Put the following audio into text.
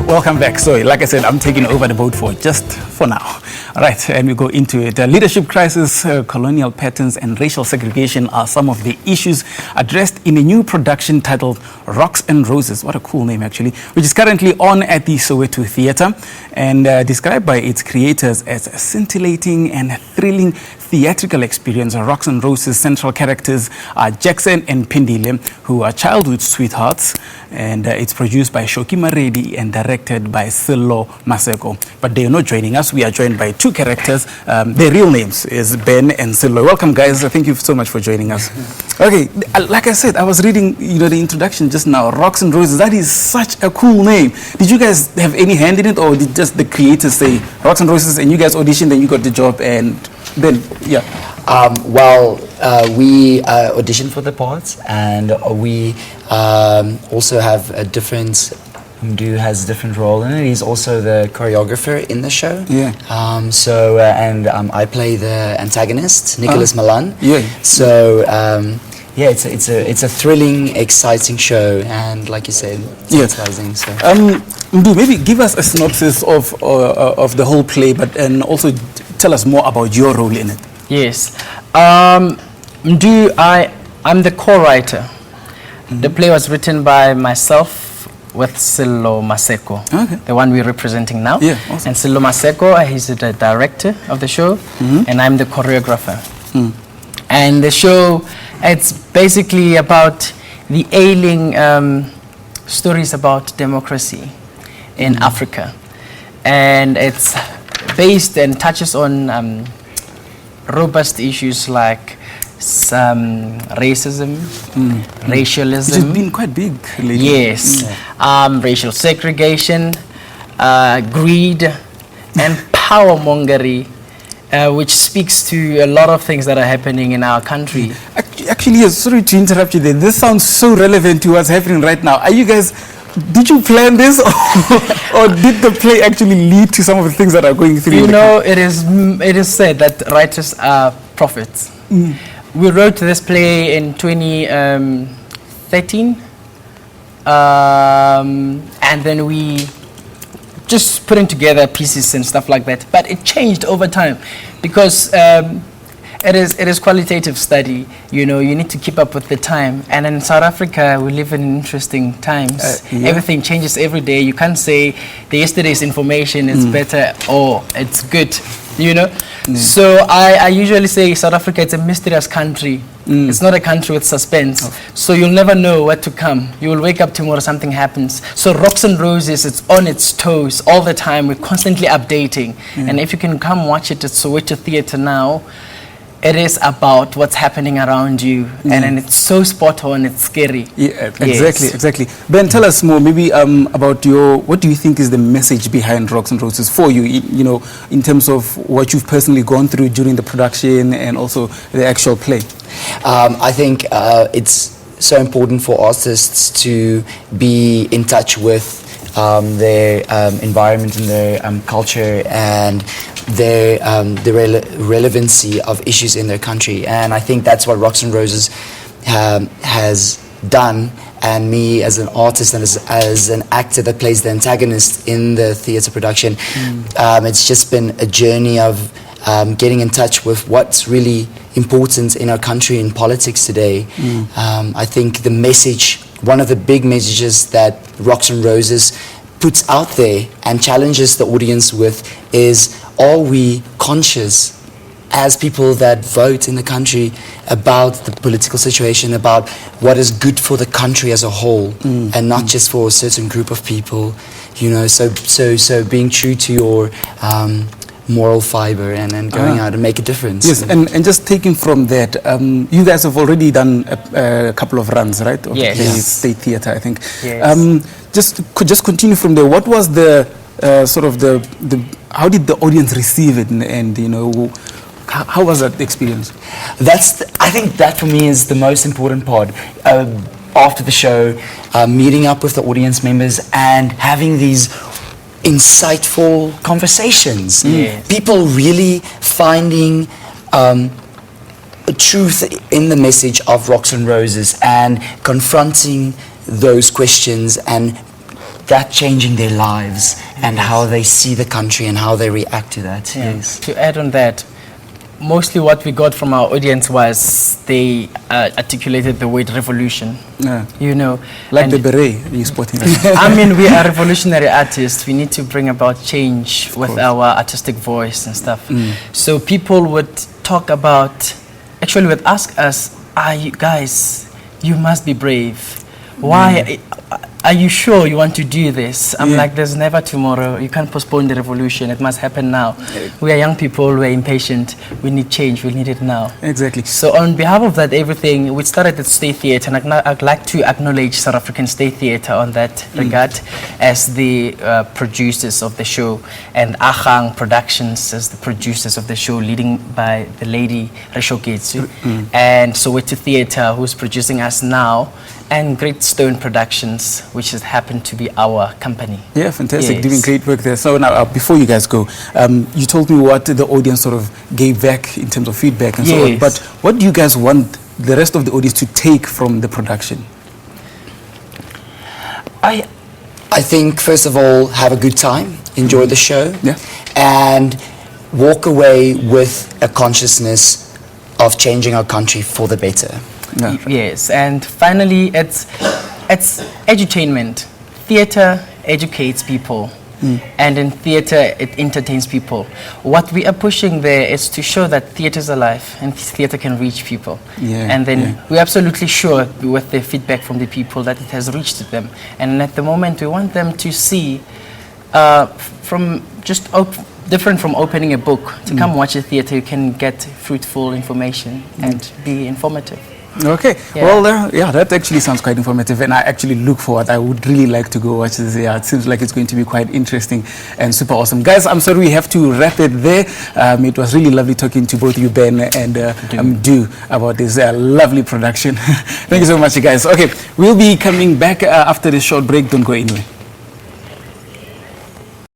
Welcome back. So, like I said, I'm taking over the boat for now. All right, and we go into it. Leadership crisis, colonial patterns, and racial segregation are some of the issues addressed in a new production titled Rocks and Roses. What a cool name, actually, which is currently on at the Soweto Theatre and described by its creators as a scintillating and thrilling theatrical experience. Rocks and Roses central characters are Jackson and Pindile, who are childhood sweethearts, and it's produced by Shoki Maredi and directed by Sello Maseko. But they are not joining us. We are joined by two characters. Their real names is Ben and Sello. Welcome, guys. Thank you so much for joining us. Okay, like I said, I was reading the introduction just now. Rocks and Roses. That is such a cool name. Did you guys have any hand in it, or did just the creators say Rocks and Roses and you guys auditioned and you got the job and then, yeah? We auditioned for the parts, and we also have a different. Mdu has a different role in it. He's also the choreographer in the show. Yeah. I play the antagonist, Nicholas Malan. Yeah. So it's a thrilling, exciting show, and like you said, it's exciting. So. Mdu, maybe give us a synopsis of the whole play, and also tell us more about your role in it. Yes. Mdu, I'm the co-writer. Mm-hmm. The play was written by myself with Sello Maseko, the one we're representing now. Yeah, awesome. And Sello Maseko, he's the director of the show, and I'm the choreographer. And the show, it's basically about the ailing stories about democracy in Africa. And it's based and touches on robust issues like racism, racialism. Which has been quite big lately. Yes. Racial segregation, greed, and power-mongery, which speaks to a lot of things that are happening in our country. Actually, sorry to interrupt you there. This sounds so relevant to what's happening right now. Are you guys... Did you plan this, or did the play actually lead to some of the things that are going through? You know, it is said that writers are prophets. We wrote this play in 2013, and then we just putting together pieces and stuff like that. But it changed over time because it is qualitative study. You know, you need to keep up with the time. And in South Africa, we live in interesting times. Everything changes every day. You can't say the yesterday's information is better or it's good, you know. So I usually say South Africa, it's a mysterious country. It's not a country with suspense. So you'll never know what to come. You will wake up tomorrow, something happens. So Rocks and Roses, it's on its toes all the time. We're constantly updating. And if you can come watch it at Soweto Theatre now, it is about what's happening around you, and then it's so spot on, it's scary. Yeah, exactly. Ben, tell us more, maybe about what do you think is the message behind Rocks and Roses for you, you know, in terms of what you've personally gone through during the production and also the actual play? I think it's so important for artists to be in touch with their environment and their culture and the relevancy of issues in their country, and I think that's what Rocks and Roses has done. And me as an artist and as an actor that plays the antagonist in the theatre production, it's just been a journey of getting in touch with what's really important in our country in politics today. I think the message, one of the big messages that Rocks and Roses puts out there and challenges the audience with is, are we conscious as people that vote in the country about the political situation, about what is good for the country as a whole, and not just for a certain group of people, you know, so being true to your moral fiber and going out and make a difference. Yes, and just taking from that, you guys have already done a couple of runs, right? Of the State Theatre, I think. Yes. Just continue from there. What was the how did the audience receive it, and you know, how was that experience? I think that for me is the most important part. After the show, meeting up with the audience members and having these insightful conversations. People really finding truth in the message of Rocks and Roses and confronting those questions and that changing their lives and how they see the country and how they react to that. Yeah. Yes. To add on that, mostly what we got from our audience was they articulated the word revolution. Yeah. You know, Like and the beret you're sporting. I mean, we are revolutionary artists. We need to bring about change with course. our artistic voice and stuff. So people would talk about, actually would ask us, you guys, you must be brave. Why? Are you sure you want to do this? I'm like, there's never tomorrow. You can't postpone the revolution. It must happen now. We are young people. We're impatient. We need change. We need it now. Exactly. So on behalf of that everything, we started at State Theatre, and I'd like to acknowledge South African State Theatre on that regard as the producers of the show, and Ahang Productions as the producers of the show, leading by the lady Resho Getsu, and Soweto Theatre, who's producing us now, and Great Stone Productions, which has happened to be our company. Yeah, fantastic. Yes. Doing great work there. So now, before you guys go, you told me what the audience sort of gave back in terms of feedback and so on. Yes. But what do you guys want the rest of the audience to take from the production? I think, first of all, have a good time, enjoy the show, Yeah. and walk away with a consciousness of changing our country for the better. Yeah. Yes, and finally, it's edutainment. Theatre educates people, and in theatre, it entertains people. What we are pushing there is to show that theatre is alive and theatre can reach people. Yeah, And then yeah. we're absolutely sure with the feedback from the people that it has reached them. And at the moment, we want them to see from just different from opening a book. To come watch a theatre, you can get fruitful information and be informative. Okay. Yeah. Well, yeah, that actually sounds quite informative, and I actually look forward. I would really like to go watch this. Yeah, it seems like it's going to be quite interesting and super awesome. Guys, I'm sorry we have to wrap it there. It was really lovely talking to both you, Ben and Du, about this lovely production. Thank you so much, you guys. Okay, we'll be coming back after this short break. Don't go anywhere.